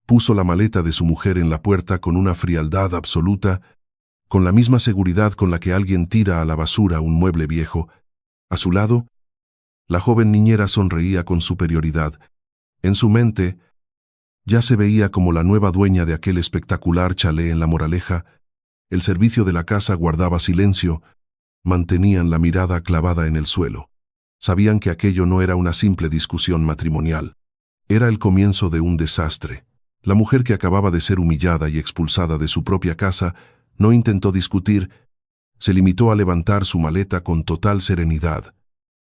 Puso la maleta de su mujer en la puerta con una frialdad absoluta, con la misma seguridad con la que alguien tira a la basura un mueble viejo. A su lado, la joven niñera sonreía con superioridad. En su mente, ya se veía como la nueva dueña de aquel espectacular chalet en La Moraleja. El servicio de la casa guardaba silencio, mantenían la mirada clavada en el suelo. Sabían que aquello no era una simple discusión matrimonial. Era el comienzo de un desastre. La mujer, que acababa de ser humillada y expulsada de su propia casa, no intentó discutir, se limitó a levantar su maleta con total serenidad.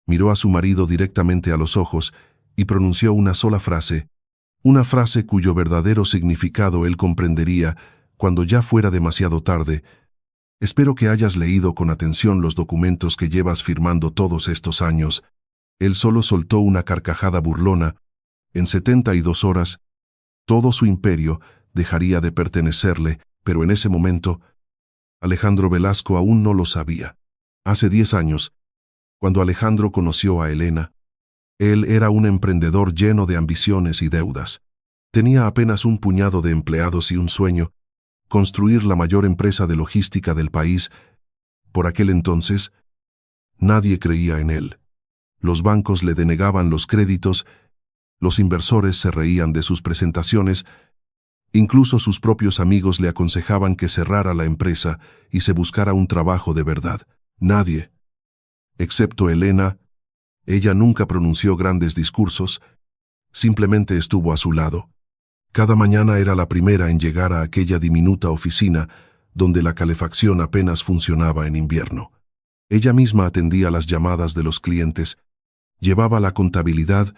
Miró a su marido directamente a los ojos y pronunció una sola frase, una frase cuyo verdadero significado él comprendería cuando ya fuera demasiado tarde. Espero que hayas leído con atención los documentos que llevas firmando todos estos años. Él solo soltó una carcajada burlona. En 72 horas, todo su imperio dejaría de pertenecerle, pero en ese momento, Alejandro Velasco aún no lo sabía. Hace 10 años, cuando Alejandro conoció a Elena, él era un emprendedor lleno de ambiciones y deudas. Tenía apenas un puñado de empleados y un sueño: construir la mayor empresa de logística del país. Por aquel entonces, nadie creía en él. Los bancos le denegaban los créditos, los inversores se reían de sus presentaciones, incluso sus propios amigos le aconsejaban que cerrara la empresa y se buscara un trabajo de verdad. Nadie, excepto Elena. Ella nunca pronunció grandes discursos, simplemente estuvo a su lado. Cada mañana era la primera en llegar a aquella diminuta oficina donde la calefacción apenas funcionaba en invierno. Ella misma atendía las llamadas de los clientes, llevaba la contabilidad,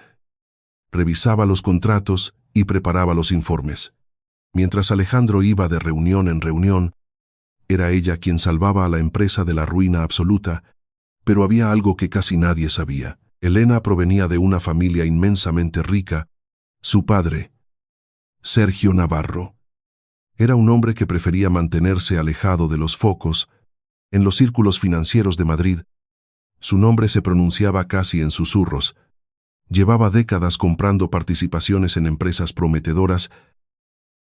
revisaba los contratos y preparaba los informes. Mientras Alejandro iba de reunión en reunión, era ella quien salvaba a la empresa de la ruina absoluta. Pero había algo que casi nadie sabía. Elena provenía de una familia inmensamente rica. Su padre, Sergio Navarro, era un hombre que prefería mantenerse alejado de los focos. En los círculos financieros de Madrid, su nombre se pronunciaba casi en susurros. Llevaba décadas comprando participaciones en empresas prometedoras.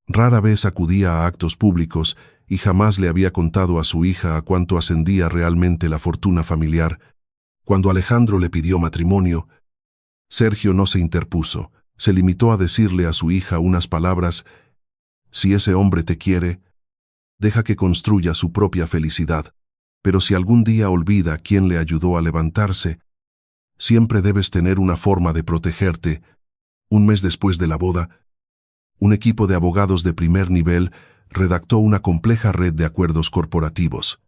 Rara vez acudía a actos públicos y jamás le había contado a su hija a cuánto ascendía realmente la fortuna familiar. Cuando Alejandro le pidió matrimonio, Sergio no se interpuso, se limitó a decirle a su hija unas palabras: si ese hombre te quiere, deja que construya su propia felicidad, pero si algún día olvida quién le ayudó a levantarse, siempre debes tener una forma de protegerte. Un mes después de la boda, un equipo de abogados de primer nivel redactó una compleja red de acuerdos corporativos.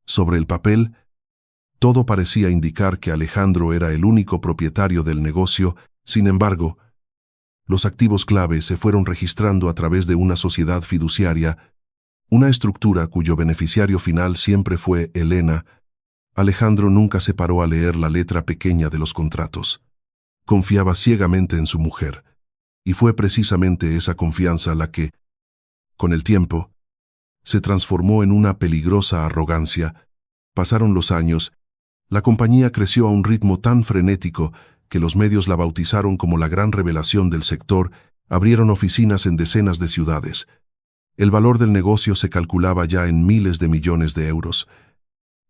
Sobre el papel, todo parecía indicar que Alejandro era el único propietario del negocio. Sin embargo, los activos clave se fueron registrando a través de una sociedad fiduciaria, una estructura cuyo beneficiario final siempre fue Elena. Alejandro nunca se paró a leer la letra pequeña de los contratos. Confiaba ciegamente en su mujer, y fue precisamente esa confianza la que, con el tiempo, se transformó en una peligrosa arrogancia. Pasaron los años, la compañía creció a un ritmo tan frenético que los medios la bautizaron como la gran revelación del sector. Abrieron oficinas en decenas de ciudades. El valor del negocio se calculaba ya en miles de millones de euros.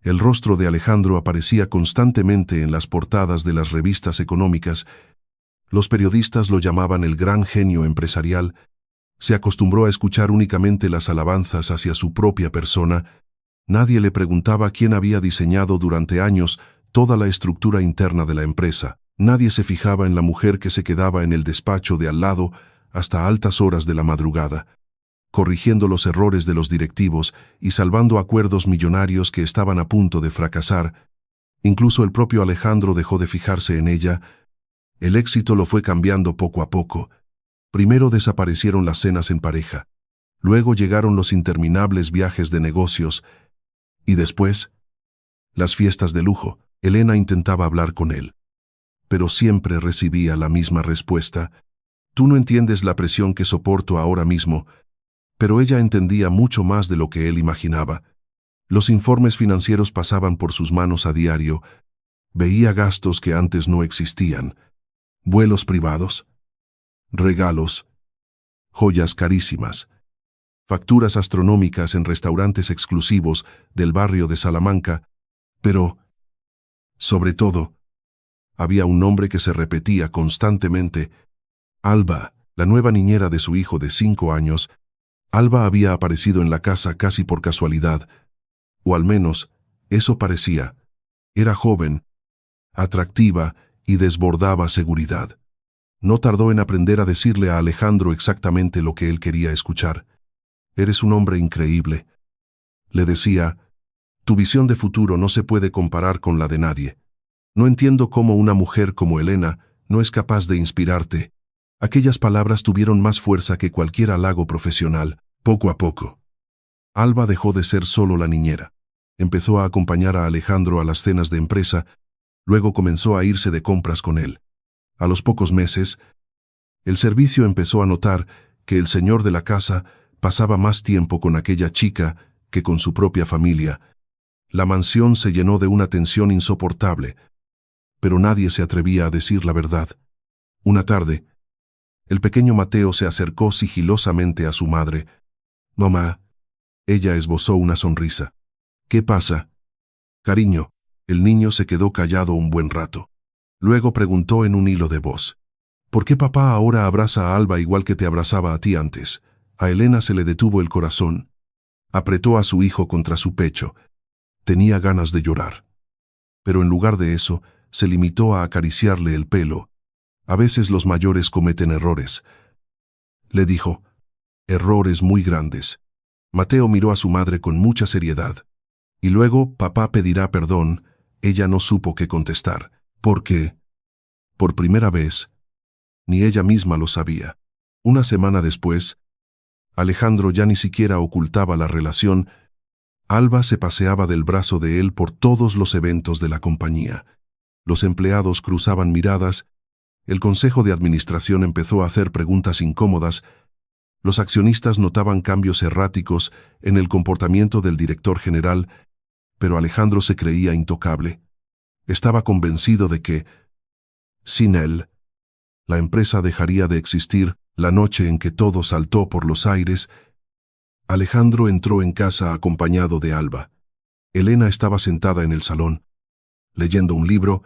El rostro de Alejandro aparecía constantemente en las portadas de las revistas económicas. Los periodistas lo llamaban el gran genio empresarial. Se acostumbró a escuchar únicamente las alabanzas hacia su propia persona. Nadie le preguntaba quién había diseñado durante años toda la estructura interna de la empresa. Nadie se fijaba en la mujer que se quedaba en el despacho de al lado hasta altas horas de la madrugada, corrigiendo los errores de los directivos y salvando acuerdos millonarios que estaban a punto de fracasar. Incluso el propio Alejandro dejó de fijarse en ella. El éxito lo fue cambiando poco a poco. Primero desaparecieron las cenas en pareja, luego llegaron los interminables viajes de negocios, y después, las fiestas de lujo. Elena intentaba hablar con él, pero siempre recibía la misma respuesta: tú no entiendes la presión que soporto ahora mismo. Pero ella entendía mucho más de lo que él imaginaba. Los informes financieros pasaban por sus manos a diario. Veía gastos que antes no existían: vuelos privados, regalos, joyas carísimas, facturas astronómicas en restaurantes exclusivos del barrio de Salamanca, pero, sobre todo, había un nombre que se repetía constantemente: Alba, la nueva niñera de su hijo de 5 años. Alba había aparecido en la casa casi por casualidad, o al menos, eso parecía. Era joven, atractiva y desbordaba seguridad. No tardó en aprender a decirle a Alejandro exactamente lo que él quería escuchar. «Eres un hombre increíble», le decía. «Tu visión de futuro no se puede comparar con la de nadie. No entiendo cómo una mujer como Elena no es capaz de inspirarte». Aquellas palabras tuvieron más fuerza que cualquier halago profesional. Poco a poco, Alba dejó de ser solo la niñera. Empezó a acompañar a Alejandro a las cenas de empresa, luego comenzó a irse de compras con él. A los pocos meses, el servicio empezó a notar que el señor de la casa pasaba más tiempo con aquella chica que con su propia familia. La mansión se llenó de una tensión insoportable, pero nadie se atrevía a decir la verdad. Una tarde, el pequeño Mateo se acercó sigilosamente a su madre. «Mamá». Ella esbozó una sonrisa. «¿Qué pasa?» «Cariño». El niño se quedó callado un buen rato. Luego preguntó en un hilo de voz: «¿Por qué papá ahora abraza a Alba igual que te abrazaba a ti antes?» A Elena se le detuvo el corazón. Apretó a su hijo contra su pecho. Tenía ganas de llorar. Pero en lugar de eso, se limitó a acariciarle el pelo. «A veces los mayores cometen errores», le dijo. «Errores muy grandes». Mateo miró a su madre con mucha seriedad. Y luego, «Papá pedirá perdón». Ella no supo qué contestar, porque, por primera vez, ni ella misma lo sabía. Una semana después, Alejandro ya ni siquiera ocultaba la relación. Alba se paseaba del brazo de él por todos los eventos de la compañía. Los empleados cruzaban miradas, el consejo de administración empezó a hacer preguntas incómodas, los accionistas notaban cambios erráticos en el comportamiento del director general, pero Alejandro se creía intocable. Estaba convencido de que, sin él, la empresa dejaría de existir. La noche en que todo saltó por los aires, Alejandro entró en casa acompañado de Alba. Elena estaba sentada en el salón, leyendo un libro.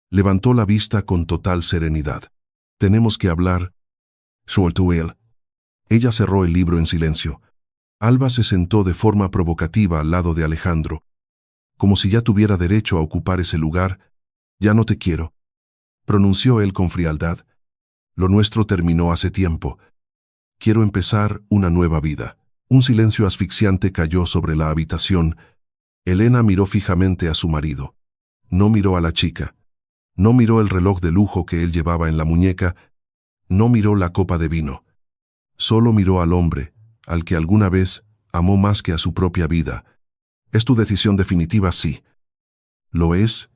Levantó la vista con total serenidad. «Tenemos que hablar», soltó él. Ella cerró el libro en silencio. Alba se sentó de forma provocativa al lado de Alejandro, como si ya tuviera derecho a ocupar ese lugar. «Ya no te quiero», pronunció él con frialdad. «Lo nuestro terminó hace tiempo. Quiero empezar una nueva vida». Un silencio asfixiante cayó sobre la habitación. Elena miró fijamente a su marido. No miró a la chica. No miró el reloj de lujo que él llevaba en la muñeca. No miró la copa de vino. Solo miró al hombre, al que alguna vez amó más que a su propia vida. «¿Es tu decisión definitiva?» «Sí». «¿Lo es?»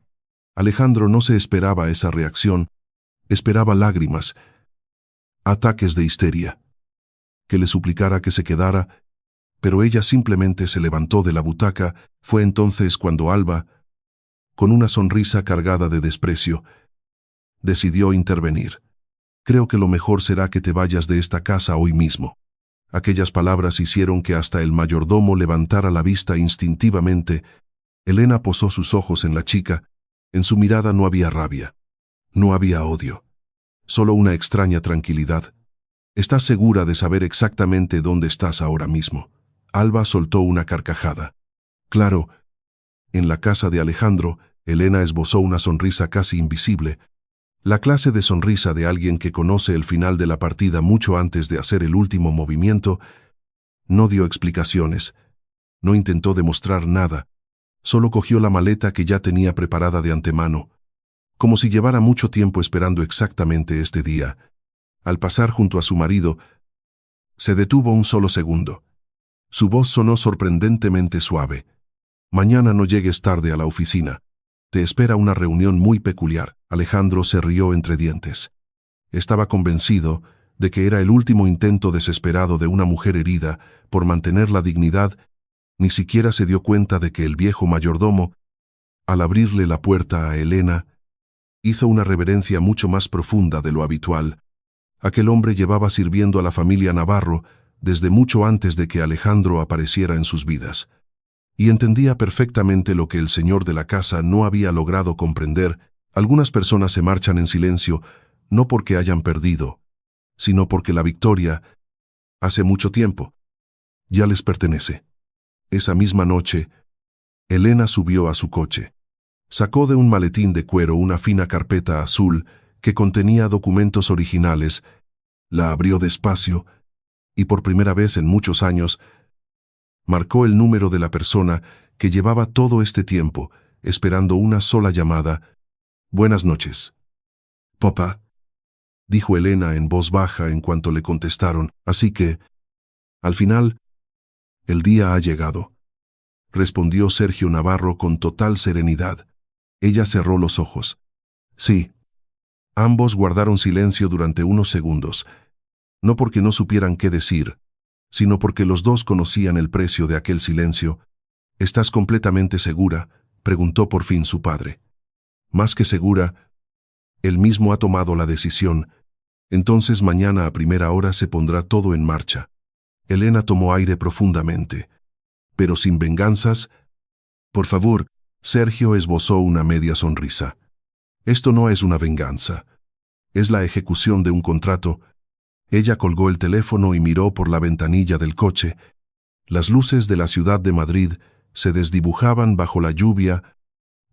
Alejandro no se esperaba esa reacción. Esperaba lágrimas, ataques de histeria, que le suplicara que se quedara, pero ella simplemente se levantó de la butaca. Fue entonces cuando Alba, con una sonrisa cargada de desprecio, decidió intervenir. «Creo que lo mejor será que te vayas de esta casa hoy mismo». Aquellas palabras hicieron que hasta el mayordomo levantara la vista instintivamente. Elena posó sus ojos en la chica. En su mirada no había rabia, no había odio, solo una extraña tranquilidad. «¿Estás segura de saber exactamente dónde estás ahora mismo?» Alba soltó una carcajada. «Claro». En la casa de Alejandro, Elena esbozó una sonrisa casi invisible, la clase de sonrisa de alguien que conoce el final de la partida mucho antes de hacer el último movimiento. No dio explicaciones, no intentó demostrar nada, solo cogió la maleta que ya tenía preparada de antemano, como si llevara mucho tiempo esperando exactamente este día. Al pasar junto a su marido, se detuvo un solo segundo. Su voz sonó sorprendentemente suave. «Mañana no llegues tarde a la oficina. Te espera una reunión muy peculiar». Alejandro se rió entre dientes. Estaba convencido de que era el último intento desesperado de una mujer herida por mantener la dignidad. Ni siquiera se dio cuenta de que el viejo mayordomo, al abrirle la puerta a Elena, hizo una reverencia mucho más profunda de lo habitual. Aquel hombre llevaba sirviendo a la familia Navarro desde mucho antes de que Alejandro apareciera en sus vidas, y entendía perfectamente lo que el señor de la casa no había logrado comprender. Algunas personas se marchan en silencio no porque hayan perdido, sino porque la victoria, hace mucho tiempo, ya les pertenece. Esa misma noche, Elena subió a su coche. Sacó de un maletín de cuero una fina carpeta azul que contenía documentos originales, la abrió despacio y por primera vez en muchos años marcó el número de la persona que llevaba todo este tiempo esperando una sola llamada. «Buenas noches». «Papá», dijo Elena en voz baja en cuanto le contestaron. «Así que, al final, el día ha llegado», respondió Sergio Navarro con total serenidad. Ella cerró los ojos. «Sí». Ambos guardaron silencio durante unos segundos, no porque no supieran qué decir, sino porque los dos conocían el precio de aquel silencio. «¿Estás completamente segura?», preguntó por fin su padre. «Más que segura. Él mismo ha tomado la decisión. Entonces mañana a primera hora se pondrá todo en marcha». Elena tomó aire profundamente. «Pero sin venganzas». «Por favor», Sergio esbozó una media sonrisa. «Esto no es una venganza. Es la ejecución de un contrato». Ella colgó el teléfono y miró por la ventanilla del coche. Las luces de la ciudad de Madrid se desdibujaban bajo la lluvia,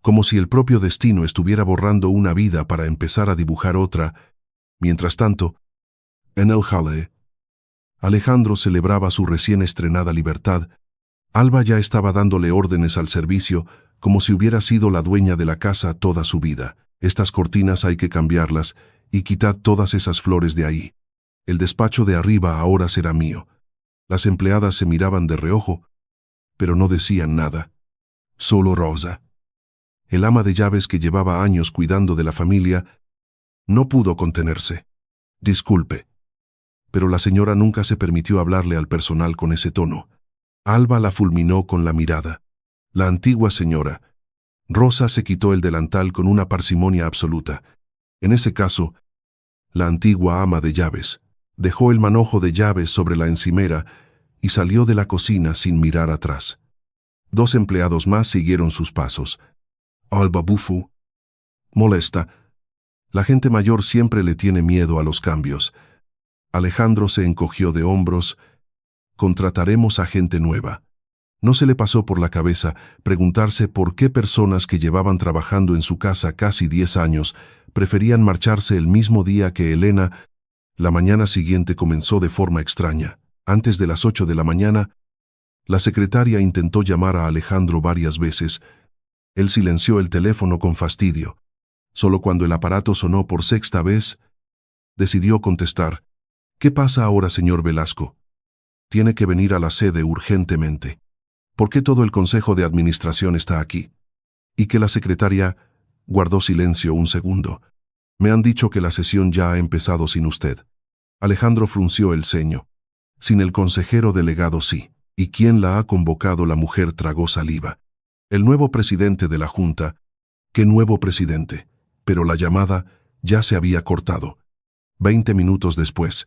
como si el propio destino estuviera borrando una vida para empezar a dibujar otra. Mientras tanto, en el Halle, Alejandro celebraba su recién estrenada libertad. Alba ya estaba dándole órdenes al servicio, como si hubiera sido la dueña de la casa toda su vida. «Estas cortinas hay que cambiarlas, y quitad todas esas flores de ahí. El despacho de arriba ahora será mío». Las empleadas se miraban de reojo, pero no decían nada. Solo Rosa, el ama de llaves que llevaba años cuidando de la familia, no pudo contenerse. «Disculpe». Pero la señora nunca se permitió hablarle al personal con ese tono. Alba la fulminó con la mirada. La antigua señora. Rosa se quitó el delantal con una parsimonia absoluta. En ese caso, la antigua ama de llaves dejó el manojo de llaves sobre la encimera y salió de la cocina sin mirar atrás. Dos empleados más siguieron sus pasos. Alba bufó. Molesta. La gente mayor siempre le tiene miedo a los cambios. Alejandro se encogió de hombros. «Contrataremos a gente nueva». No se le pasó por la cabeza preguntarse por qué personas que llevaban trabajando en su casa casi 10 años preferían marcharse el mismo día que Elena. La mañana siguiente comenzó de forma extraña. Antes de las 8 de la mañana, la secretaria intentó llamar a Alejandro varias veces. Él silenció el teléfono con fastidio. Solo cuando el aparato sonó por sexta vez, decidió contestar. «¿Qué pasa ahora, señor Velasco? Tiene que venir a la sede urgentemente». «¿Por qué todo el consejo de administración está aquí?» Y que la secretaria guardó silencio un segundo. «Me han dicho que la sesión ya ha empezado sin usted». Alejandro frunció el ceño. «Sin el consejero delegado sí». «¿Y quién la ha convocado?». La mujer tragó saliva. «El nuevo presidente de la Junta». «¿Qué nuevo presidente?». Pero la llamada ya se había cortado. 20 minutos después,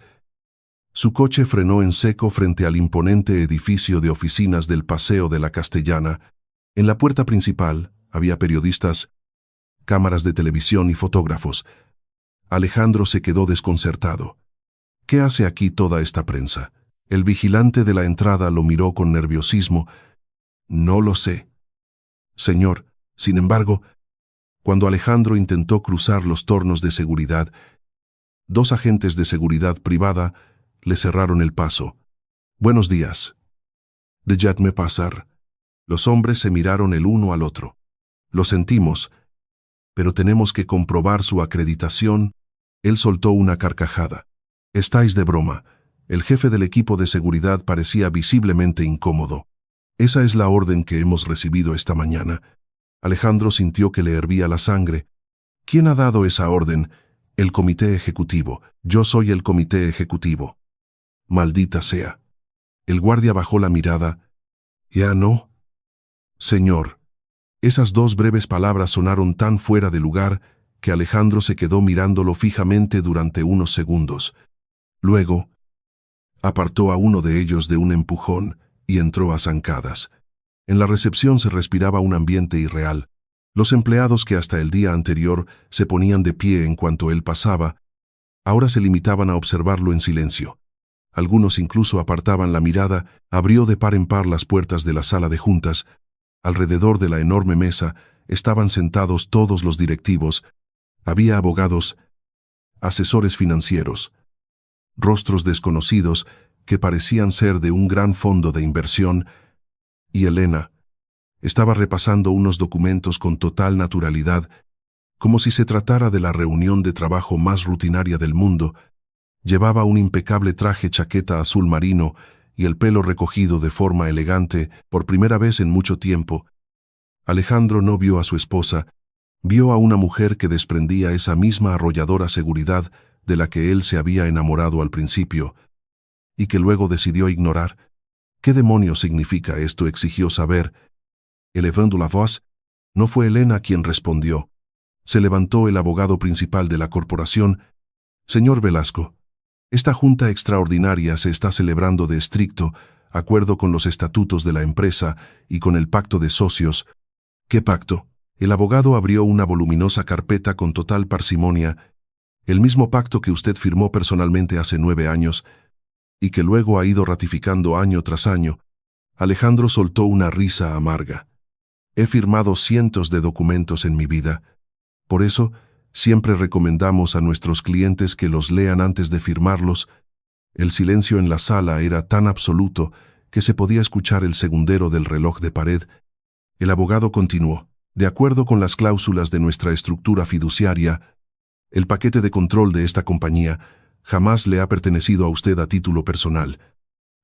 su coche frenó en seco frente al imponente edificio de oficinas del Paseo de la Castellana. En la puerta principal había periodistas, cámaras de televisión y fotógrafos. Alejandro se quedó desconcertado. «¿Qué hace aquí toda esta prensa?». El vigilante de la entrada lo miró con nerviosismo. «No lo sé, señor». Sin embargo, cuando Alejandro intentó cruzar los tornos de seguridad, dos agentes de seguridad privada le cerraron el paso. «Buenos días». «Dejadme pasar». Los hombres se miraron el uno al otro. «Lo sentimos, pero tenemos que comprobar su acreditación». Él soltó una carcajada. «Estáis de broma». El jefe del equipo de seguridad parecía visiblemente incómodo. «Esa es la orden que hemos recibido esta mañana». Alejandro sintió que le hervía la sangre. «¿Quién ha dado esa orden?». «El comité ejecutivo». «Yo soy el comité ejecutivo». «Maldita sea». El guardia bajó la mirada. «¿Ya no?». «Señor». Esas dos breves palabras sonaron tan fuera de lugar que Alejandro se quedó mirándolo fijamente durante unos segundos. Luego, apartó a uno de ellos de un empujón y entró a zancadas. En la recepción se respiraba un ambiente irreal. Los empleados que hasta el día anterior se ponían de pie en cuanto él pasaba, ahora se limitaban a observarlo en silencio. Algunos incluso apartaban la mirada. Abrió de par en par las puertas de la sala de juntas. Alrededor de la enorme mesa estaban sentados todos los directivos. Había abogados, asesores financieros, rostros desconocidos que parecían ser de un gran fondo de inversión, y Elena estaba repasando unos documentos con total naturalidad, como si se tratara de la reunión de trabajo más rutinaria del mundo. Llevaba un impecable traje chaqueta azul marino y el pelo recogido de forma elegante por primera vez en mucho tiempo. Alejandro no vio a su esposa, vio a una mujer que desprendía esa misma arrolladora seguridad de la que él se había enamorado al principio, y que luego decidió ignorar. ¿Qué demonios significa esto?, exigió saber. Elevando la voz, no fue Elena quien respondió. Se levantó el abogado principal de la corporación. Señor Velasco, esta junta extraordinaria se está celebrando de estricto acuerdo con los estatutos de la empresa y con el pacto de socios. ¿Qué pacto? El abogado abrió una voluminosa carpeta con total parsimonia. El mismo pacto que usted firmó personalmente hace 9 años y que luego ha ido ratificando año tras año. Alejandro soltó una risa amarga. He firmado cientos de documentos en mi vida. Por eso, siempre recomendamos a nuestros clientes que los lean antes de firmarlos. El silencio en la sala era tan absoluto que se podía escuchar el segundero del reloj de pared. El abogado continuó. De acuerdo con las cláusulas de nuestra estructura fiduciaria, el paquete de control de esta compañía jamás le ha pertenecido a usted a título personal.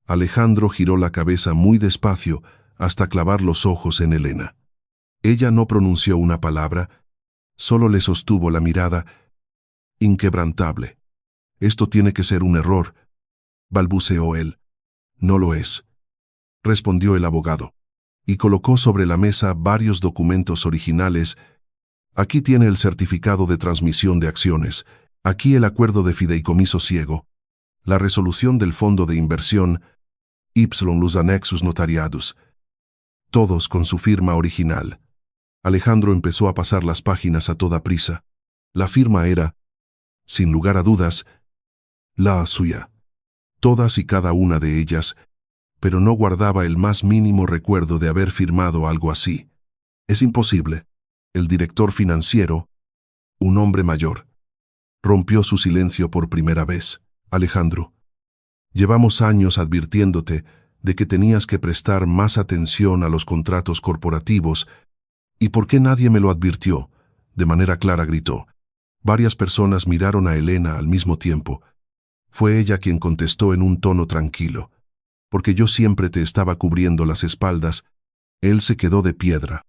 Alejandro giró la cabeza muy despacio hasta clavar los ojos en Elena. Ella no pronunció una palabra, solo le sostuvo la mirada, inquebrantable. Esto tiene que ser un error, balbuceó él. No lo es, respondió el abogado, y colocó sobre la mesa varios documentos originales. Aquí tiene el certificado de transmisión de acciones, aquí el acuerdo de fideicomiso ciego, la resolución del fondo de inversión, los anexos notariados, todos con su firma original. Alejandro empezó a pasar las páginas a toda prisa. La firma era, sin lugar a dudas, la suya. Todas y cada una de ellas, pero no guardaba el más mínimo recuerdo de haber firmado algo así. Es imposible. El director financiero, un hombre mayor, rompió su silencio por primera vez. Alejandro, llevamos años advirtiéndote de que tenías que prestar más atención a los contratos corporativos. ¿Y por qué nadie me lo advirtió? De manera clara gritó. Varias personas miraron a Elena al mismo tiempo. Fue ella quien contestó en un tono tranquilo. Porque yo siempre te estaba cubriendo las espaldas. Él se quedó de piedra.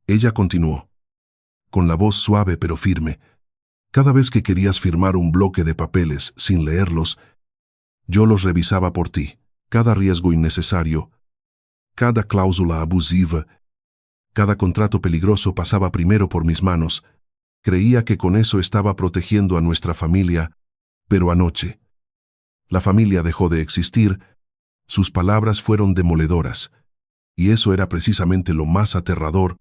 Ella continuó, con la voz suave pero firme. Cada vez que querías firmar un bloque de papeles sin leerlos, yo los revisaba por ti. Cada riesgo innecesario, cada cláusula abusiva, cada contrato peligroso pasaba primero por mis manos. Creía que con eso estaba protegiendo a nuestra familia, pero anoche la familia dejó de existir. Sus palabras fueron demoledoras, y eso era precisamente lo más aterrador.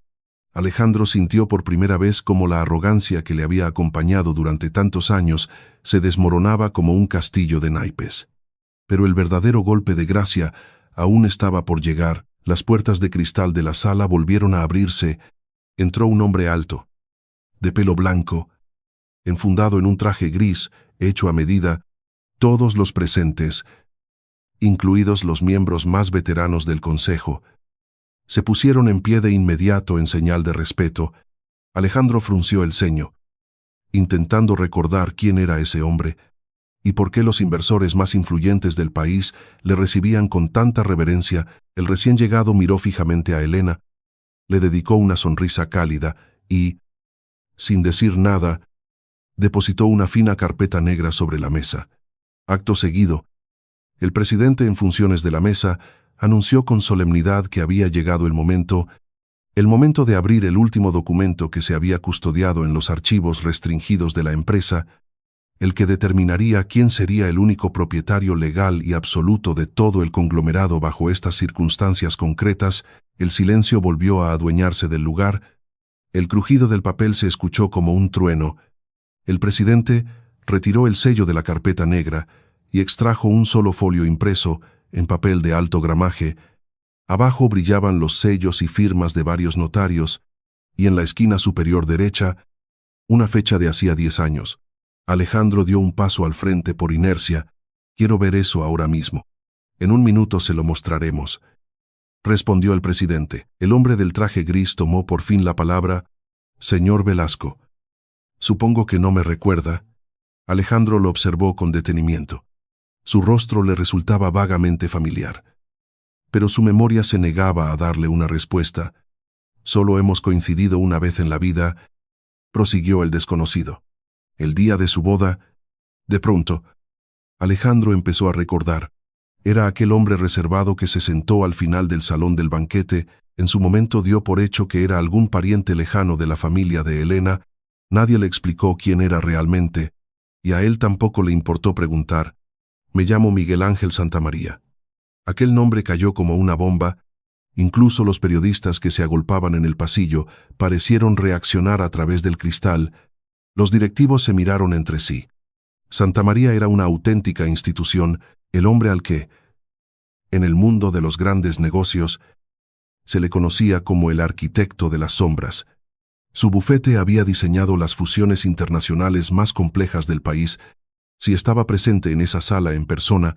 Alejandro sintió por primera vez cómo la arrogancia que le había acompañado durante tantos años se desmoronaba como un castillo de naipes. Pero el verdadero golpe de gracia aún estaba por llegar. Las puertas de cristal de la sala volvieron a abrirse. Entró un hombre alto, de pelo blanco, enfundado en un traje gris, hecho a medida. Todos los presentes, incluidos los miembros más veteranos del consejo, se pusieron en pie de inmediato en señal de respeto. Alejandro frunció el ceño, intentando recordar quién era ese hombre y por qué los inversores más influyentes del país le recibían con tanta reverencia. El recién llegado miró fijamente a Elena, le dedicó una sonrisa cálida y, sin decir nada, depositó una fina carpeta negra sobre la mesa. Acto seguido, el presidente en funciones de la mesa anunció con solemnidad que había llegado el momento de abrir el último documento que se había custodiado en los archivos restringidos de la empresa, el que determinaría quién sería el único propietario legal y absoluto de todo el conglomerado bajo estas circunstancias concretas, el silencio volvió a adueñarse del lugar, el crujido del papel se escuchó como un trueno. El presidente retiró el sello de la carpeta negra y extrajo un solo folio impreso en papel de alto gramaje. Abajo brillaban los sellos y firmas de varios notarios, y en la esquina superior derecha, una fecha de hacía 10 años. Alejandro dio un paso al frente por inercia. Quiero ver eso ahora mismo. En un minuto se lo mostraremos, respondió el presidente. El hombre del traje gris tomó por fin la palabra. Señor Velasco. Supongo que no me recuerda. Alejandro lo observó con detenimiento. Su rostro le resultaba vagamente familiar. Pero su memoria se negaba a darle una respuesta. Solo hemos coincidido una vez en la vida, prosiguió el desconocido. El día de su boda. De pronto, Alejandro empezó a recordar. Era aquel hombre reservado que se sentó al final del salón del banquete. En su momento dio por hecho que era algún pariente lejano de la familia de Elena. Nadie le explicó quién era realmente, y a él tampoco le importó preguntar. Me llamo Miguel Ángel Santamaría. Aquel nombre cayó como una bomba. Incluso los periodistas que se agolpaban en el pasillo parecieron reaccionar a través del cristal. Los directivos se miraron entre sí. Santamaría era una auténtica institución, el hombre al que, en el mundo de los grandes negocios, se le conocía como el arquitecto de las sombras. Su bufete había diseñado las fusiones internacionales más complejas del país. Si estaba presente en esa sala en persona,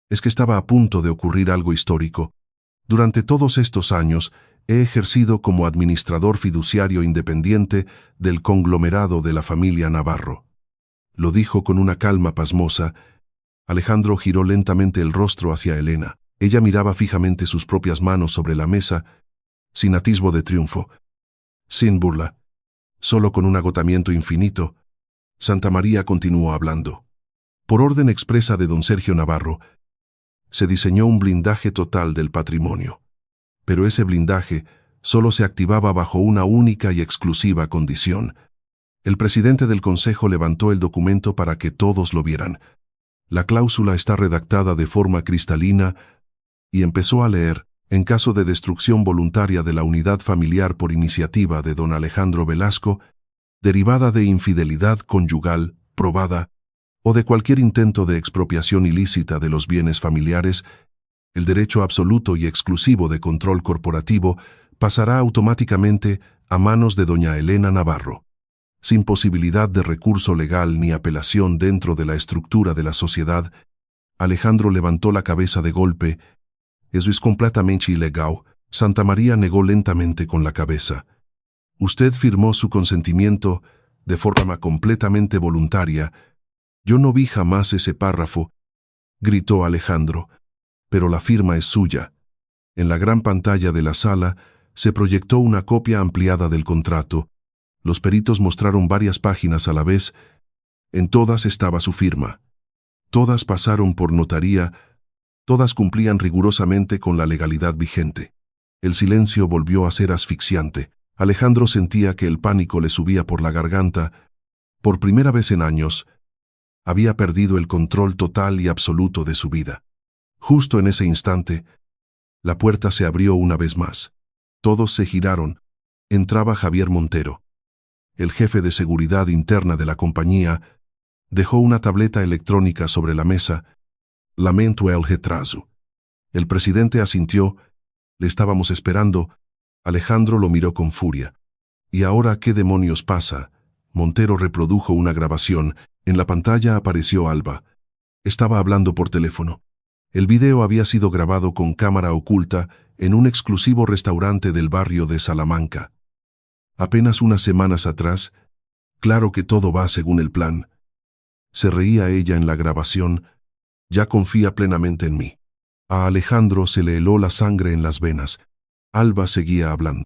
es que estaba a punto de ocurrir algo histórico. Durante todos estos años, he ejercido como administrador fiduciario independiente del conglomerado de la familia Navarro. Lo dijo con una calma pasmosa. Alejandro giró lentamente el rostro hacia Elena. Ella miraba fijamente sus propias manos sobre la mesa, sin atisbo de triunfo, sin burla, solo con un agotamiento infinito. Santamaría continuó hablando. Por orden expresa de don Sergio Navarro, se diseñó un blindaje total del patrimonio. Pero ese blindaje solo se activaba bajo una única y exclusiva condición. El presidente del consejo levantó el documento para que todos lo vieran. La cláusula está redactada de forma cristalina y empezó a leer. En caso de destrucción voluntaria de la unidad familiar por iniciativa de don Alejandro Velasco, derivada de infidelidad conyugal, probada, o de cualquier intento de expropiación ilícita de los bienes familiares, el derecho absoluto y exclusivo de control corporativo pasará automáticamente a manos de doña Elena Navarro, sin posibilidad de recurso legal ni apelación dentro de la estructura de la sociedad. Alejandro levantó la cabeza de golpe. Eso es completamente ilegal. Santamaría negó lentamente con la cabeza. Usted firmó su consentimiento de forma completamente voluntaria. Yo no vi jamás ese párrafo, gritó Alejandro, pero la firma es suya. En la gran pantalla de la sala se proyectó una copia ampliada del contrato. Los peritos mostraron varias páginas a la vez. En todas estaba su firma. Todas pasaron por notaría. Todas cumplían rigurosamente con la legalidad vigente. El silencio volvió a ser asfixiante. Alejandro sentía que el pánico le subía por la garganta. Por primera vez en años, había perdido el control total y absoluto de su vida. Justo en ese instante, la puerta se abrió una vez más. Todos se giraron. Entraba Javier Montero. El jefe de seguridad interna de la compañía dejó una tableta electrónica sobre la mesa. Lamento el retraso. El presidente asintió. Le estábamos esperando. Alejandro lo miró con furia. ¿Y ahora qué demonios pasa? Montero reprodujo una grabación. En la pantalla apareció Alba. Estaba hablando por teléfono. El video había sido grabado con cámara oculta en un exclusivo restaurante del barrio de Salamanca. Apenas unas semanas atrás, claro que todo va según el plan. Se reía ella en la grabación. Ya confía plenamente en mí. A Alejandro se le heló la sangre en las venas. Alba seguía hablando.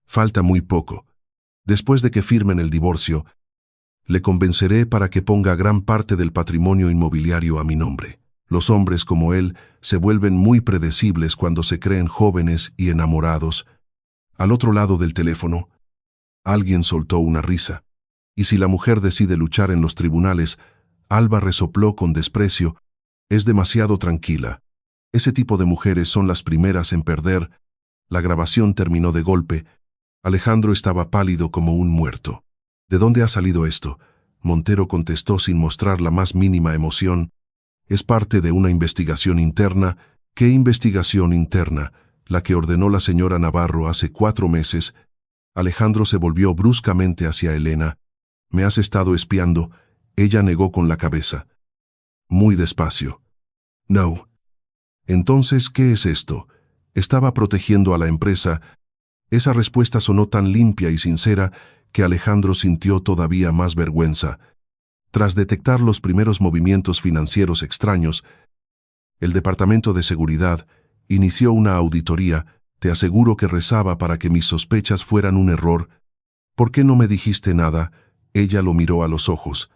Falta muy poco. Después de que firmen el divorcio, le convenceré para que ponga gran parte del patrimonio inmobiliario a mi nombre. Los hombres como él se vuelven muy predecibles cuando se creen jóvenes y enamorados. Al otro lado del teléfono, alguien soltó una risa. Y si la mujer decide luchar en los tribunales, Alba resopló con desprecio. Es demasiado tranquila. Ese tipo de mujeres son las primeras en perder. La grabación terminó de golpe. Alejandro estaba pálido como un muerto. ¿De dónde ha salido esto? Montero contestó sin mostrar la más mínima emoción. Es parte de una investigación interna. ¿Qué investigación interna? La que ordenó la señora Navarro hace 4 meses. Alejandro se volvió bruscamente hacia Elena. «¿Me has estado espiando?» Ella negó con la cabeza. Muy despacio. «No». «Entonces, ¿qué es esto?» «Estaba protegiendo a la empresa». Esa respuesta sonó tan limpia y sincera que Alejandro sintió todavía más vergüenza. Tras detectar los primeros movimientos financieros extraños, el Departamento de Seguridad inició una auditoría. Te aseguro que rezaba para que mis sospechas fueran un error. «¿Por qué no me dijiste nada?» Ella lo miró a los ojos,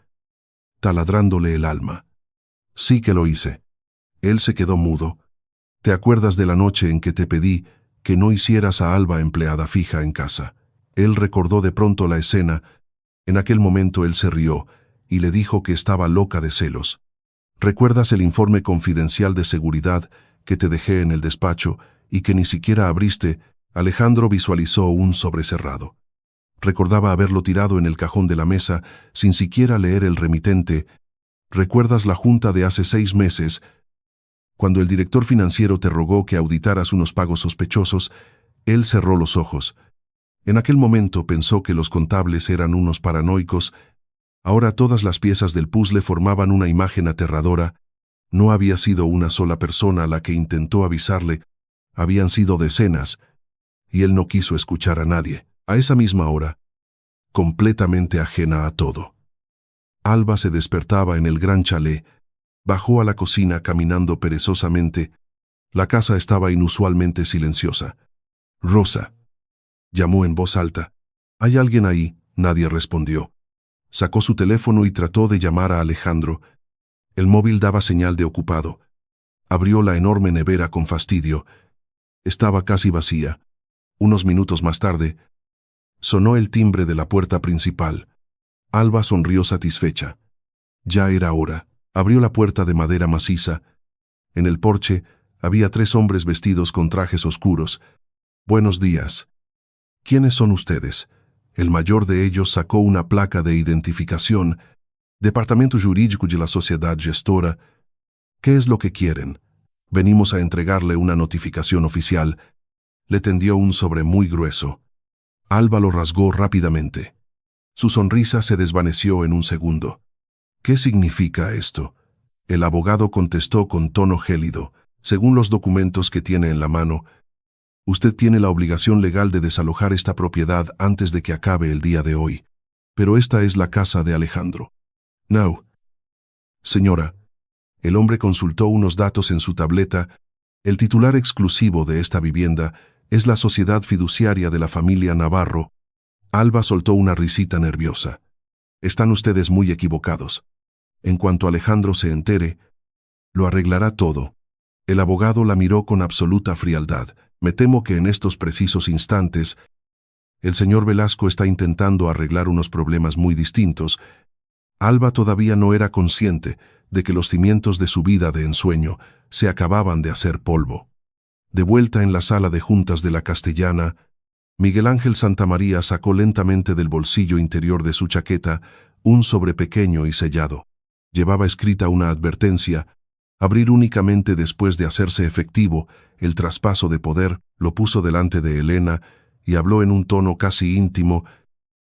taladrándole el alma. «Sí que lo hice». Él se quedó mudo. «¿Te acuerdas de la noche en que te pedí que no hicieras a Alba empleada fija en casa?» Él recordó de pronto la escena. En aquel momento él se rió y le dijo que estaba loca de celos. «¿Recuerdas el informe confidencial de seguridad que te dejé en el despacho y que ni siquiera abriste?» Alejandro visualizó un sobre cerrado. Recordaba haberlo tirado en el cajón de la mesa sin siquiera leer el remitente. «¿Recuerdas la junta de hace 6 meses, cuando el director financiero te rogó que auditaras unos pagos sospechosos?» Él cerró los ojos. En aquel momento pensó que los contables eran unos paranoicos. Ahora todas las piezas del puzzle formaban una imagen aterradora. No había sido una sola persona la que intentó avisarle, habían sido decenas, y él no quiso escuchar a nadie. A esa misma hora, completamente ajena a todo, Alba se despertaba en el gran chalet. Bajó a la cocina caminando perezosamente. La casa estaba inusualmente silenciosa. «Rosa», llamó en voz alta. «¿Hay alguien ahí?» Nadie respondió. Sacó su teléfono y trató de llamar a Alejandro. El móvil daba señal de ocupado. Abrió la enorme nevera con fastidio. Estaba casi vacía. Unos minutos más tarde, sonó el timbre de la puerta principal. Alba sonrió satisfecha. Ya era hora. Abrió la puerta de madera maciza. En el porche había 3 hombres vestidos con trajes oscuros. «Buenos días». «¿Quiénes son ustedes?» El mayor de ellos sacó una placa de identificación. «Departamento Jurídico de la Sociedad Gestora». «¿Qué es lo que quieren?» «Venimos a entregarle una notificación oficial». Le tendió un sobre muy grueso. Alba lo rasgó rápidamente. Su sonrisa se desvaneció en un segundo. «¿Qué significa esto?» El abogado contestó con tono gélido. «Según los documentos que tiene en la mano, usted tiene la obligación legal de desalojar esta propiedad antes de que acabe el día de hoy. Pero esta es la casa de Alejandro». «No». «Señora». El hombre consultó unos datos en su tableta. «El titular exclusivo de esta vivienda es la sociedad fiduciaria de la familia Navarro». Alba soltó una risita nerviosa. «Están ustedes muy equivocados. En cuanto Alejandro se entere, lo arreglará todo». El abogado la miró con absoluta frialdad. «Me temo que en estos precisos instantes, el señor Velasco está intentando arreglar unos problemas muy distintos». Alba todavía no era consciente de que los cimientos de su vida de ensueño se acababan de hacer polvo. De vuelta en la sala de juntas de la Castellana, Miguel Ángel Santamaría sacó lentamente del bolsillo interior de su chaqueta un sobre pequeño y sellado. Llevaba escrita una advertencia: abrir únicamente después de hacerse efectivo el traspaso de poder. Lo puso delante de Elena y habló en un tono casi íntimo.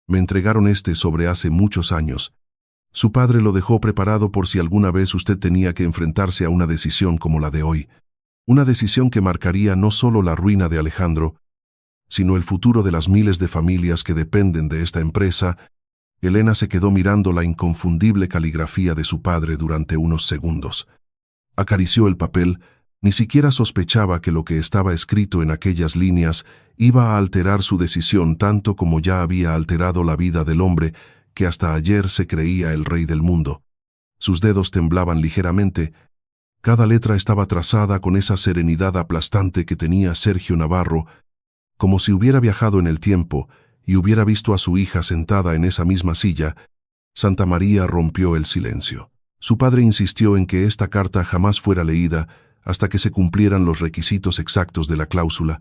«Me entregaron este sobre hace muchos años. Su padre lo dejó preparado por si alguna vez usted tenía que enfrentarse a una decisión como la de hoy. Una decisión que marcaría no solo la ruina de Alejandro, sino el futuro de las miles de familias que dependen de esta empresa». Elena se quedó mirando la inconfundible caligrafía de su padre durante unos segundos. Acarició el papel. Ni siquiera sospechaba que lo que estaba escrito en aquellas líneas iba a alterar su decisión tanto como ya había alterado la vida del hombre que hasta ayer se creía el rey del mundo. Sus dedos temblaban ligeramente. Cada letra estaba trazada con esa serenidad aplastante que tenía Sergio Navarro, como si hubiera viajado en el tiempo y hubiera visto a su hija sentada en esa misma silla. Santamaría rompió el silencio. Su padre insistió en que esta carta jamás fuera leída hasta que se cumplieran los requisitos exactos de la cláusula.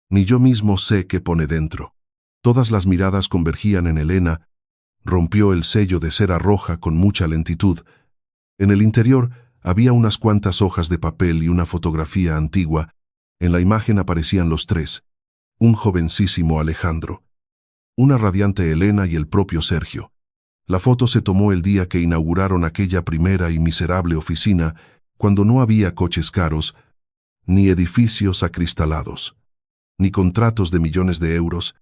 Ni yo mismo sé qué pone dentro. Todas las miradas convergían en Elena. Rompió el sello de cera roja con mucha lentitud. En el interior había unas cuantas hojas de papel y una fotografía antigua. En la imagen aparecían los tres: un jovencísimo Alejandro, una radiante Elena y el propio Sergio. La foto se tomó el día que inauguraron aquella primera y miserable oficina, cuando no había coches caros, ni edificios acristalados, ni contratos de millones de euros.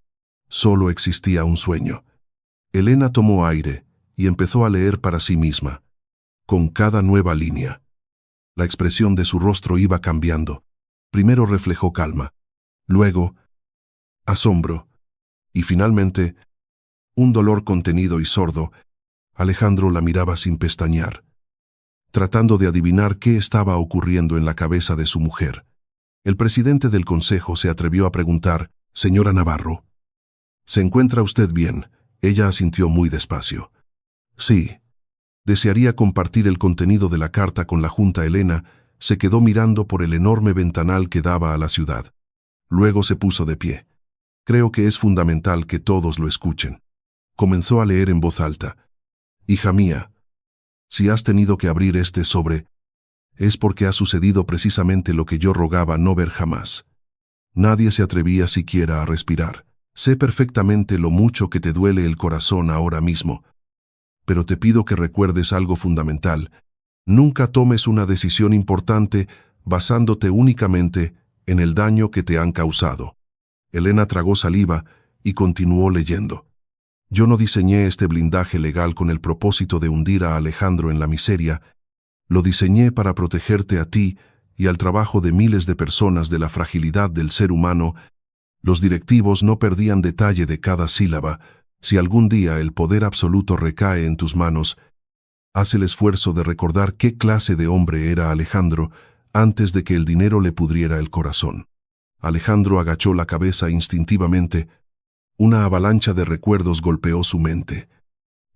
Solo existía un sueño. Elena tomó aire y empezó a leer para sí misma. Con cada nueva línea, la expresión de su rostro iba cambiando. Primero reflejó calma, luego asombro, y finalmente un dolor contenido y sordo. Alejandro la miraba sin pestañear, tratando de adivinar qué estaba ocurriendo en la cabeza de su mujer. El presidente del consejo se atrevió a preguntar: «Señora Navarro, ¿se encuentra usted bien?». Ella asintió muy despacio. «Sí». Desearía compartir el contenido de la carta con la junta. Elena se quedó mirando por el enorme ventanal que daba a la ciudad. Luego se puso de pie. «Creo que es fundamental que todos lo escuchen». Comenzó a leer en voz alta. «Hija mía, si has tenido que abrir este sobre, es porque ha sucedido precisamente lo que yo rogaba no ver jamás. Nadie se atrevía siquiera a respirar. Sé perfectamente lo mucho que te duele el corazón ahora mismo, pero te pido que recuerdes algo fundamental. Nunca tomes una decisión importante basándote únicamente en el daño que te han causado». Elena tragó saliva y continuó leyendo. «Yo no diseñé este blindaje legal con el propósito de hundir a Alejandro en la miseria. Lo diseñé para protegerte a ti y al trabajo de miles de personas de la fragilidad del ser humano». Los directivos no perdían detalle de cada sílaba. «Si algún día el poder absoluto recae en tus manos, haz el esfuerzo de recordar qué clase de hombre era Alejandro antes de que el dinero le pudriera el corazón». Alejandro agachó la cabeza instintivamente. Una avalancha de recuerdos golpeó su mente.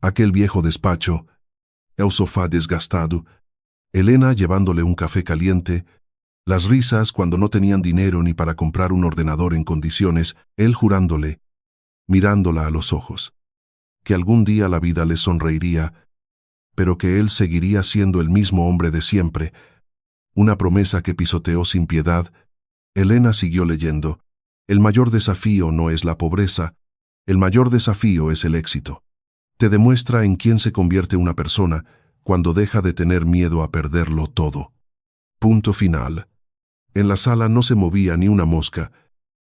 Aquel viejo despacho, el sofá desgastado, Elena llevándole un café caliente, las risas cuando no tenían dinero ni para comprar un ordenador en condiciones, él jurándole, mirándola a los ojos, que algún día la vida le sonreiría, pero que él seguiría siendo el mismo hombre de siempre. Una promesa que pisoteó sin piedad. Elena siguió leyendo. «El mayor desafío no es la pobreza, el mayor desafío es el éxito. Te demuestra en quién se convierte una persona cuando deja de tener miedo a perderlo todo». Punto final. En la sala no se movía ni una mosca.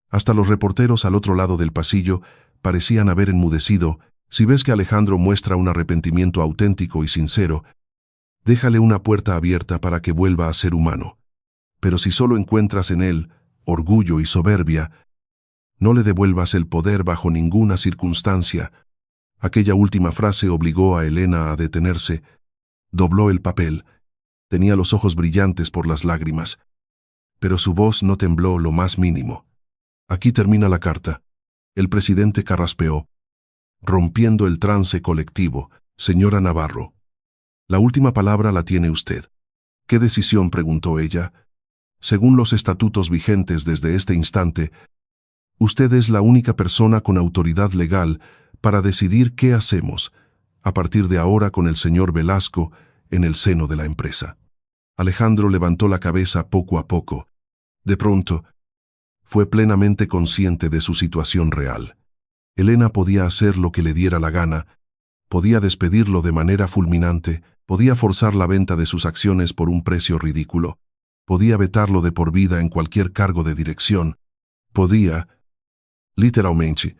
Hasta los reporteros al otro lado del pasillo parecían haber enmudecido. Si ves que Alejandro muestra un arrepentimiento auténtico y sincero, déjale una puerta abierta para que vuelva a ser humano. Pero si solo encuentras en él orgullo y soberbia, no le devuelvas el poder bajo ninguna circunstancia. Aquella última frase obligó a Elena a detenerse. Dobló el papel. Tenía los ojos brillantes por las lágrimas, pero su voz no tembló lo más mínimo. «Aquí termina la carta». El presidente carraspeó, rompiendo el trance colectivo. «Señora Navarro, la última palabra la tiene usted». «¿Qué decisión?», preguntó ella. «Según los estatutos vigentes desde este instante, usted es la única persona con autoridad legal para decidir qué hacemos, a partir de ahora con el señor Velasco en el seno de la empresa». Alejandro levantó la cabeza poco a poco. De pronto, fue plenamente consciente de su situación real. Elena podía hacer lo que le diera la gana, podía despedirlo de manera fulminante, podía forzar la venta de sus acciones por un precio ridículo, podía vetarlo de por vida en cualquier cargo de dirección, podía, literalmente,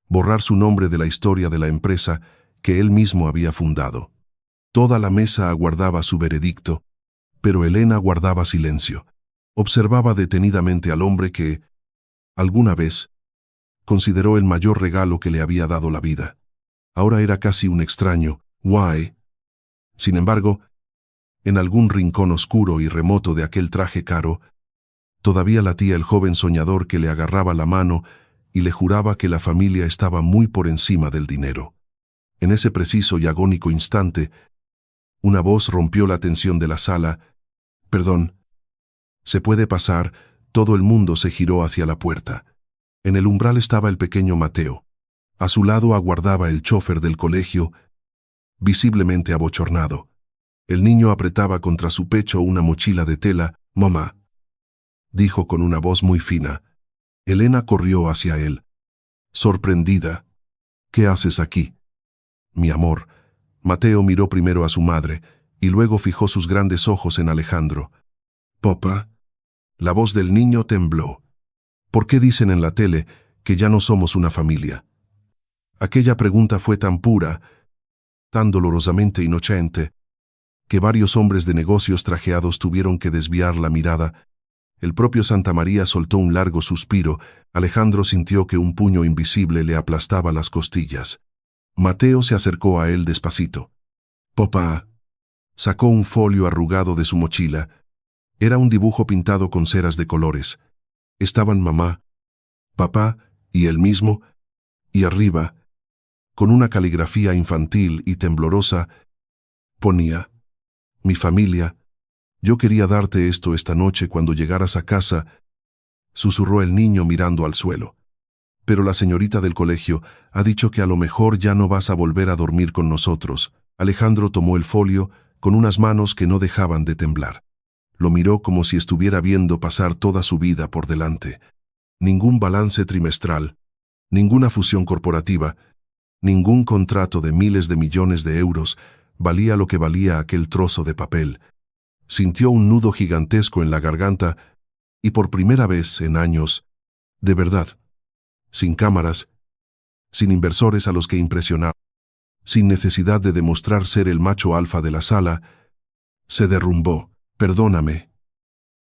borrar su nombre de la historia de la empresa que él mismo había fundado. Toda la mesa aguardaba su veredicto, pero Elena guardaba silencio. Observaba detenidamente al hombre que, alguna vez, consideró el mayor regalo que le había dado la vida. Ahora era casi un extraño. «Why?». Sin embargo, en algún rincón oscuro y remoto de aquel traje caro, todavía latía el joven soñador que le agarraba la mano y le juraba que la familia estaba muy por encima del dinero. En ese preciso y agónico instante, Una voz rompió la tensión de la sala. «Perdón. ¿Se puede pasar?» Todo el mundo se giró hacia la puerta. En el umbral estaba el pequeño Mateo. A su lado aguardaba el chofer del colegio, visiblemente abochornado. El niño apretaba contra su pecho una mochila de tela. «Mamá», dijo con una voz muy fina. Elena corrió hacia él, sorprendida. «¿Qué haces aquí?» «Mi amor». Mateo miró primero a su madre y luego fijó sus grandes ojos en Alejandro. «Papá». La voz del niño tembló. «¿Por qué dicen en la tele que ya no somos una familia?» Aquella pregunta fue tan pura, tan dolorosamente inocente, que varios hombres de negocios trajeados tuvieron que desviar la mirada. El propio Santamaría soltó un largo suspiro. Alejandro sintió que un puño invisible le aplastaba las costillas. Mateo se acercó a él despacito. «Papá». Sacó un folio arrugado de su mochila. Era un dibujo pintado con ceras de colores. Estaban mamá, papá y él mismo, y arriba, con una caligrafía infantil y temblorosa, ponía: «Mi familia, yo quería darte esto esta noche cuando llegaras a casa», susurró el niño mirando al suelo. «Pero la señorita del colegio ha dicho que a lo mejor ya no vas a volver a dormir con nosotros». Alejandro tomó el folio con unas manos que no dejaban de temblar. Lo miró como si estuviera viendo pasar toda su vida por delante. Ningún balance trimestral, ninguna fusión corporativa, ningún contrato de miles de millones de euros valía lo que valía aquel trozo de papel. Sintió un nudo gigantesco en la garganta y por primera vez en años, de verdad, sin cámaras, sin inversores a los que impresionar, sin necesidad de demostrar ser el macho alfa de la sala, se derrumbó. «Perdóname»,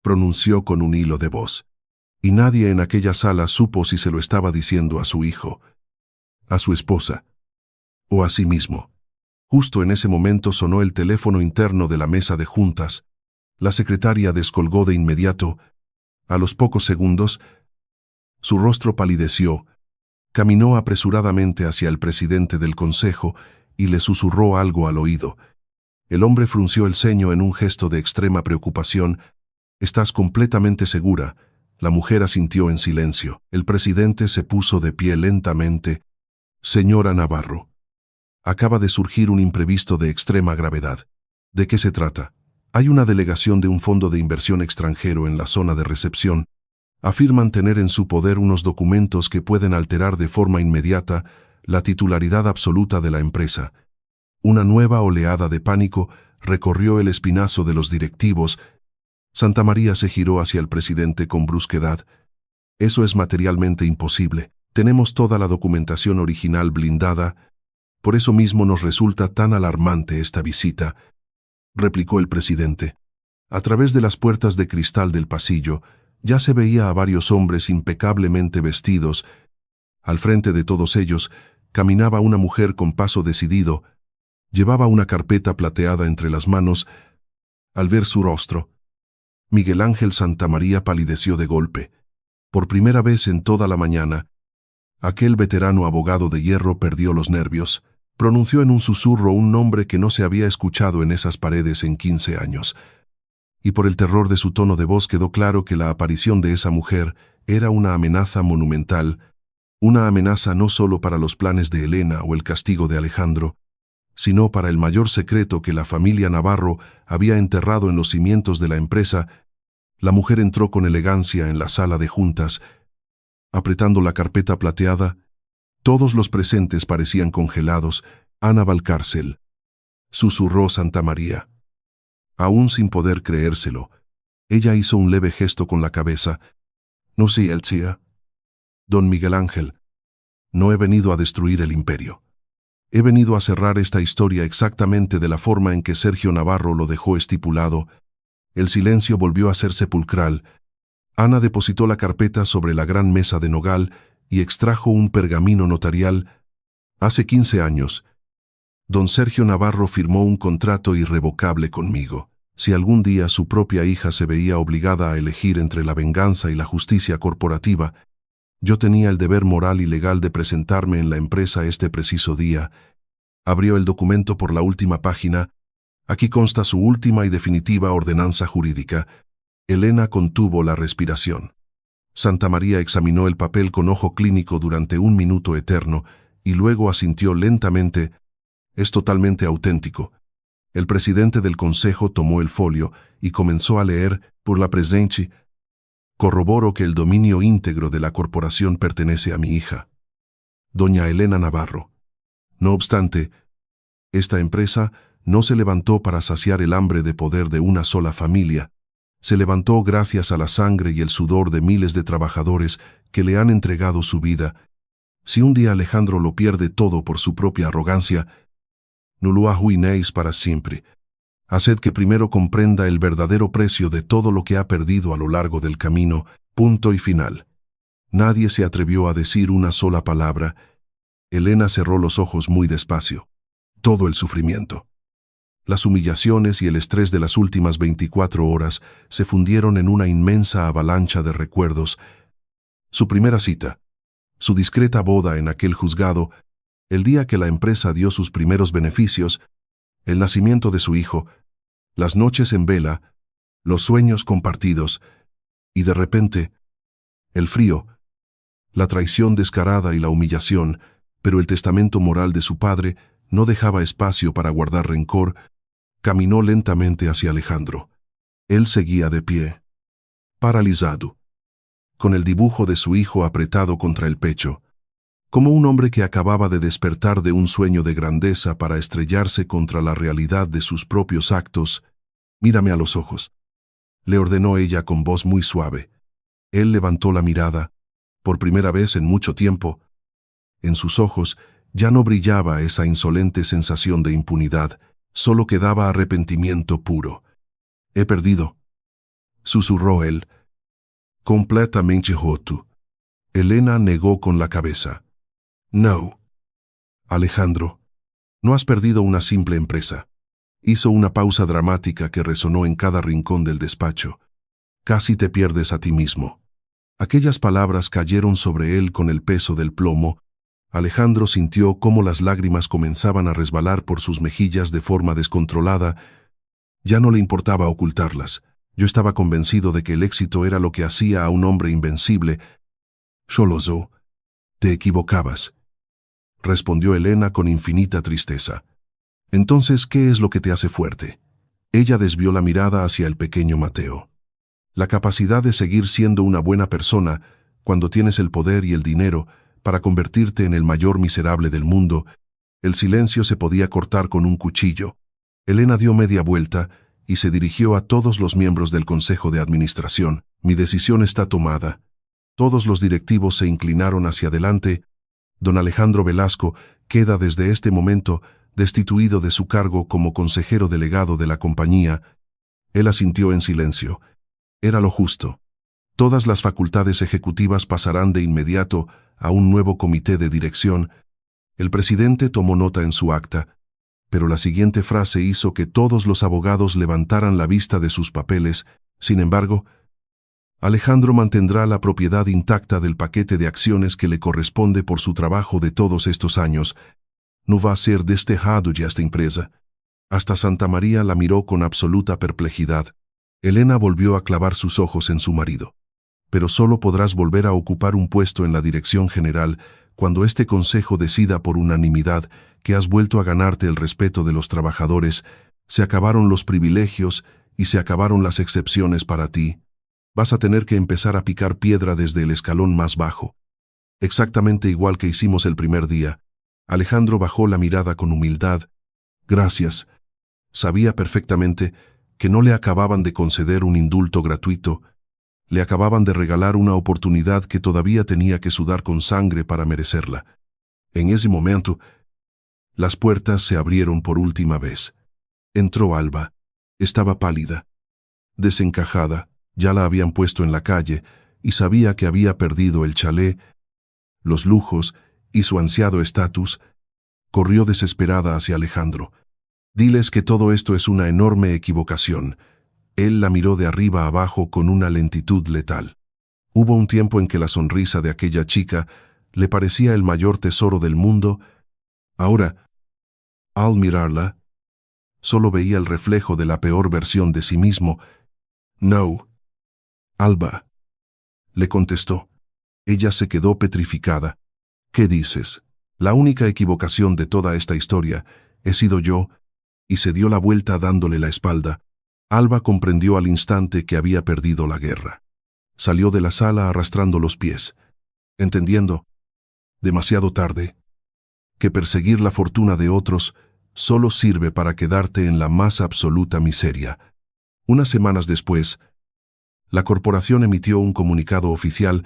pronunció con un hilo de voz. Y nadie en aquella sala supo si se lo estaba diciendo a su hijo, a su esposa o a sí mismo. Justo en ese momento sonó el teléfono interno de la mesa de juntas. La secretaria descolgó de inmediato. A los pocos segundos, su rostro palideció. Caminó apresuradamente hacia el presidente del consejo y le susurró algo al oído. El hombre frunció el ceño en un gesto de extrema preocupación. «¿Estás completamente segura?». La mujer asintió en silencio. El presidente se puso de pie lentamente. «Señora Navarro, acaba de surgir un imprevisto de extrema gravedad». «¿De qué se trata?». «Hay una delegación de un fondo de inversión extranjero en la zona de recepción. Afirman tener en su poder unos documentos que pueden alterar de forma inmediata la titularidad absoluta de la empresa». Una nueva oleada de pánico recorrió el espinazo de los directivos. Santamaría se giró hacia el presidente con brusquedad. «Eso es materialmente imposible. Tenemos toda la documentación original blindada. Por eso mismo nos resulta tan alarmante esta visita», replicó el presidente. A través de las puertas de cristal del pasillo ya se veía a varios hombres impecablemente vestidos. Al frente de todos ellos caminaba una mujer con paso decidido. Llevaba una carpeta plateada entre las manos. Al ver su rostro, Miguel Ángel Santamaría palideció de golpe. Por primera vez en toda la mañana, aquel veterano abogado de hierro perdió los nervios. Pronunció en un susurro un nombre que no se había escuchado en esas paredes en 15 años. Y por el terror de su tono de voz quedó claro que la aparición de esa mujer era una amenaza monumental, una amenaza no solo para los planes de Elena o el castigo de Alejandro, sino para el mayor secreto que la familia Navarro había enterrado en los cimientos de la empresa. La mujer entró con elegancia en la sala de juntas. Apretando la carpeta plateada, todos los presentes parecían congelados. «Ana Valcárcel», susurró Santamaría. Aún sin poder creérselo, ella hizo un leve gesto con la cabeza. «No sé, Elchia. Don Miguel Ángel, no he venido a destruir el imperio. He venido a cerrar esta historia exactamente de la forma en que Sergio Navarro lo dejó estipulado». El silencio volvió a ser sepulcral. Ana depositó la carpeta sobre la gran mesa de nogal y extrajo un pergamino notarial. «Hace 15 años, don Sergio Navarro firmó un contrato irrevocable conmigo. Si algún día su propia hija se veía obligada a elegir entre la venganza y la justicia corporativa, yo tenía el deber moral y legal de presentarme en la empresa este preciso día». Abrió el documento por la última página. Aquí consta su última y definitiva ordenanza jurídica. Elena contuvo la respiración. Santa María examinó el papel con ojo clínico durante un minuto eterno y luego asintió lentamente. Es totalmente auténtico. El presidente del consejo tomó el folio y comenzó a leer, por la presente, corroboro que el dominio íntegro de la corporación pertenece a mi hija, doña Elena Navarro. No obstante, esta empresa no se levantó para saciar el hambre de poder de una sola familia, se levantó gracias a la sangre y el sudor de miles de trabajadores que le han entregado su vida. Si un día Alejandro lo pierde todo por su propia arrogancia, no lo arruinéis para siempre. Haced que primero comprenda el verdadero precio de todo lo que ha perdido a lo largo del camino, punto y final. Nadie se atrevió a decir una sola palabra. Elena cerró los ojos muy despacio. Todo el sufrimiento, las humillaciones y el estrés de las últimas 24 horas se fundieron en una inmensa avalancha de recuerdos. Su primera cita, su discreta boda en aquel juzgado, el día que la empresa dio sus primeros beneficios, el nacimiento de su hijo, las noches en vela, los sueños compartidos, y de repente, el frío, la traición descarada y la humillación, pero el testamento moral de su padre no dejaba espacio para guardar rencor. Caminó lentamente hacia Alejandro. Él seguía de pie, paralizado, con el dibujo de su hijo apretado contra el pecho, como un hombre que acababa de despertar de un sueño de grandeza para estrellarse contra la realidad de sus propios actos. «Mírame a los ojos», le ordenó ella con voz muy suave. Él levantó la mirada, por primera vez en mucho tiempo. En sus ojos ya no brillaba esa insolente sensación de impunidad, solo quedaba arrepentimiento puro. «He perdido», susurró él. Completamente roto. Elena negó con la cabeza. «No. Alejandro, no has perdido una simple empresa». Hizo una pausa dramática que resonó en cada rincón del despacho. «Casi te pierdes a ti mismo». Aquellas palabras cayeron sobre él con el peso del plomo. Alejandro sintió cómo las lágrimas comenzaban a resbalar por sus mejillas de forma descontrolada. Ya no le importaba ocultarlas. Yo estaba convencido de que el éxito era lo que hacía a un hombre invencible. «Xoloso, te equivocabas», respondió Elena con infinita tristeza. «Entonces, ¿qué es lo que te hace fuerte?». Ella desvió la mirada hacia el pequeño Mateo. «La capacidad de seguir siendo una buena persona cuando tienes el poder y el dinero para convertirte en el mayor miserable del mundo». El silencio se podía cortar con un cuchillo. Elena dio media vuelta y se dirigió a todos los miembros del Consejo de Administración. «Mi decisión está tomada». Todos los directivos se inclinaron hacia adelante. Don Alejandro Velasco queda desde este momento destituido de su cargo como consejero delegado de la compañía. Él asintió en silencio. Era lo justo. Todas las facultades ejecutivas pasarán de inmediato a un nuevo comité de dirección. El presidente tomó nota en su acta, pero la siguiente frase hizo que todos los abogados levantaran la vista de sus papeles. Sin embargo, Alejandro mantendrá la propiedad intacta del paquete de acciones que le corresponde por su trabajo de todos estos años. No va a ser destejado ya esta empresa. Hasta Santa María la miró con absoluta perplejidad. Elena volvió a clavar sus ojos en su marido. «Pero solo podrás volver a ocupar un puesto en la dirección general cuando este consejo decida por unanimidad que has vuelto a ganarte el respeto de los trabajadores. Se acabaron los privilegios y se acabaron las excepciones para ti. Vas a tener que empezar a picar piedra desde el escalón más bajo. Exactamente igual que hicimos el primer día». Alejandro bajó la mirada con humildad. «Gracias». Sabía perfectamente que no le acababan de conceder un indulto gratuito. Le acababan de regalar una oportunidad que todavía tenía que sudar con sangre para merecerla. En ese momento, las puertas se abrieron por última vez. Entró Alba. Estaba pálida, desencajada. Ya la habían puesto en la calle y sabía que había perdido el chalé, los lujos y su ansiado estatus. Corrió desesperada hacia Alejandro. «Diles que todo esto es una enorme equivocación». Él la miró de arriba abajo con una lentitud letal. Hubo un tiempo en que la sonrisa de aquella chica le parecía el mayor tesoro del mundo. Ahora, al mirarla, solo veía el reflejo de la peor versión de sí mismo. No. Alba, le contestó. Ella se quedó petrificada. ¿Qué dices? La única equivocación de toda esta historia he sido yo, y se dio la vuelta dándole la espalda. Alba comprendió al instante que había perdido la guerra. Salió de la sala arrastrando los pies, entendiendo, demasiado tarde, que perseguir la fortuna de otros solo sirve para quedarte en la más absoluta miseria. Unas semanas después, la corporación emitió un comunicado oficial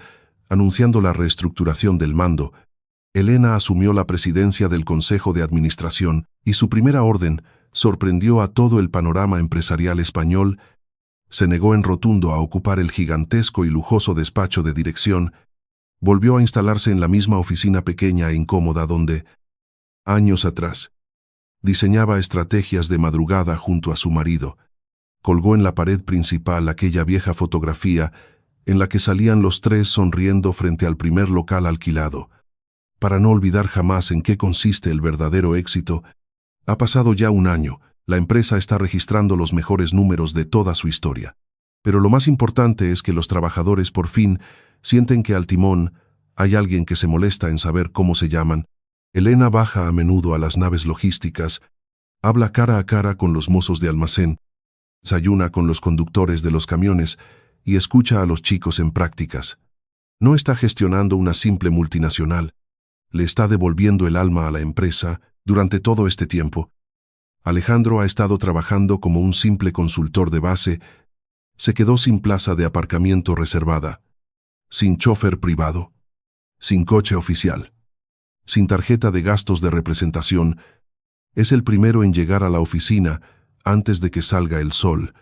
anunciando la reestructuración del mando. Elena asumió la presidencia del Consejo de Administración y su primera orden sorprendió a todo el panorama empresarial español. Se negó en rotundo a ocupar el gigantesco y lujoso despacho de dirección. Volvió a instalarse en la misma oficina pequeña e incómoda donde, años atrás, diseñaba estrategias de madrugada junto a su marido. Colgó en la pared principal aquella vieja fotografía en la que salían los tres sonriendo frente al primer local alquilado. Para no olvidar jamás en qué consiste el verdadero éxito, ha pasado ya un año, la empresa está registrando los mejores números de toda su historia. Pero lo más importante es que los trabajadores por fin sienten que al timón hay alguien que se molesta en saber cómo se llaman. Elena baja a menudo a las naves logísticas, habla cara a cara con los mozos de almacén, desayuna con los conductores de los camiones y escucha a los chicos en prácticas. No está gestionando una simple multinacional, le está devolviendo el alma a la empresa. Durante todo este tiempo, Alejandro ha estado trabajando como un simple consultor de base. Se quedó sin plaza de aparcamiento reservada, sin chofer privado, sin coche oficial, sin tarjeta de gastos de representación. Es el primero en llegar a la oficina antes de que salga el sol,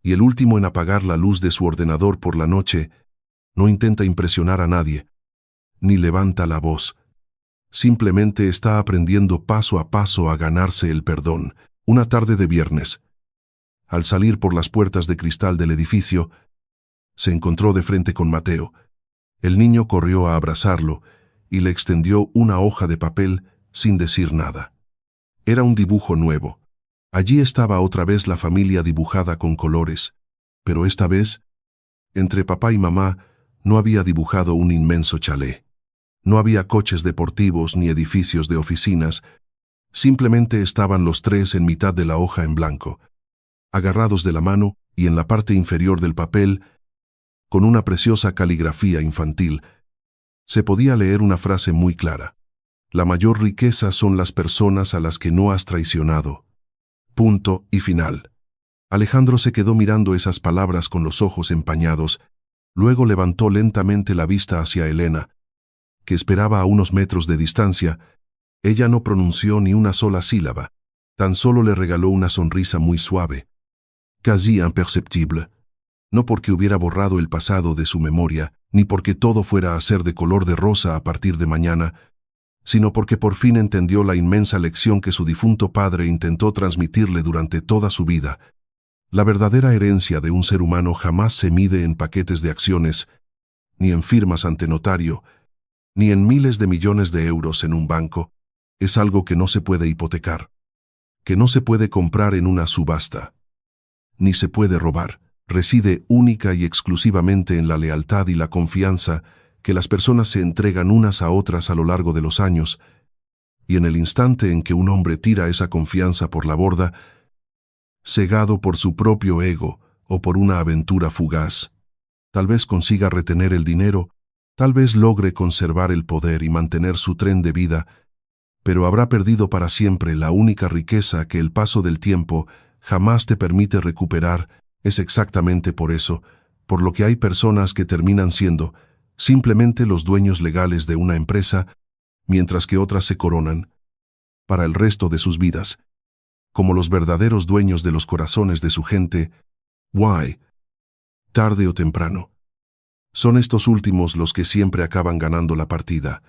y el último en apagar la luz de su ordenador por la noche. No intenta impresionar a nadie, ni levanta la voz. Simplemente está aprendiendo paso a paso a ganarse el perdón. Una tarde de viernes, al salir por las puertas de cristal del edificio, se encontró de frente con Mateo. El niño corrió a abrazarlo y le extendió una hoja de papel sin decir nada. Era un dibujo nuevo. Allí estaba otra vez la familia dibujada con colores, pero esta vez, entre papá y mamá, no había dibujado un inmenso chalet. No había coches deportivos ni edificios de oficinas, simplemente estaban los tres en mitad de la hoja en blanco, agarrados de la mano y en la parte inferior del papel, con una preciosa caligrafía infantil, se podía leer una frase muy clara. La mayor riqueza son las personas a las que no has traicionado. Punto y final. Alejandro se quedó mirando esas palabras con los ojos empañados, luego levantó lentamente la vista hacia Elena, que esperaba a unos metros de distancia. Ella no pronunció ni una sola sílaba, tan solo le regaló una sonrisa muy suave, casi imperceptible. No porque hubiera borrado el pasado de su memoria, ni porque todo fuera a ser de color de rosa a partir de mañana, sino porque por fin entendió la inmensa lección que su difunto padre intentó transmitirle durante toda su vida. La verdadera herencia de un ser humano jamás se mide en paquetes de acciones, ni en firmas ante notario, ni en miles de millones de euros en un banco. Es algo que no se puede hipotecar, que no se puede comprar en una subasta, ni se puede robar. Reside única y exclusivamente en la lealtad y la confianza que las personas se entregan unas a otras a lo largo de los años, y en el instante en que un hombre tira esa confianza por la borda, cegado por su propio ego o por una aventura fugaz, tal vez consiga retener el dinero, tal vez logre conservar el poder y mantener su tren de vida, pero habrá perdido para siempre la única riqueza que el paso del tiempo jamás te permite recuperar. Es exactamente por eso, por lo que hay personas que terminan siendo simplemente los dueños legales de una empresa, mientras que otras se coronan, para el resto de sus vidas, como los verdaderos dueños de los corazones de su gente. Why? Tarde o temprano. Son estos últimos los que siempre acaban ganando la partida.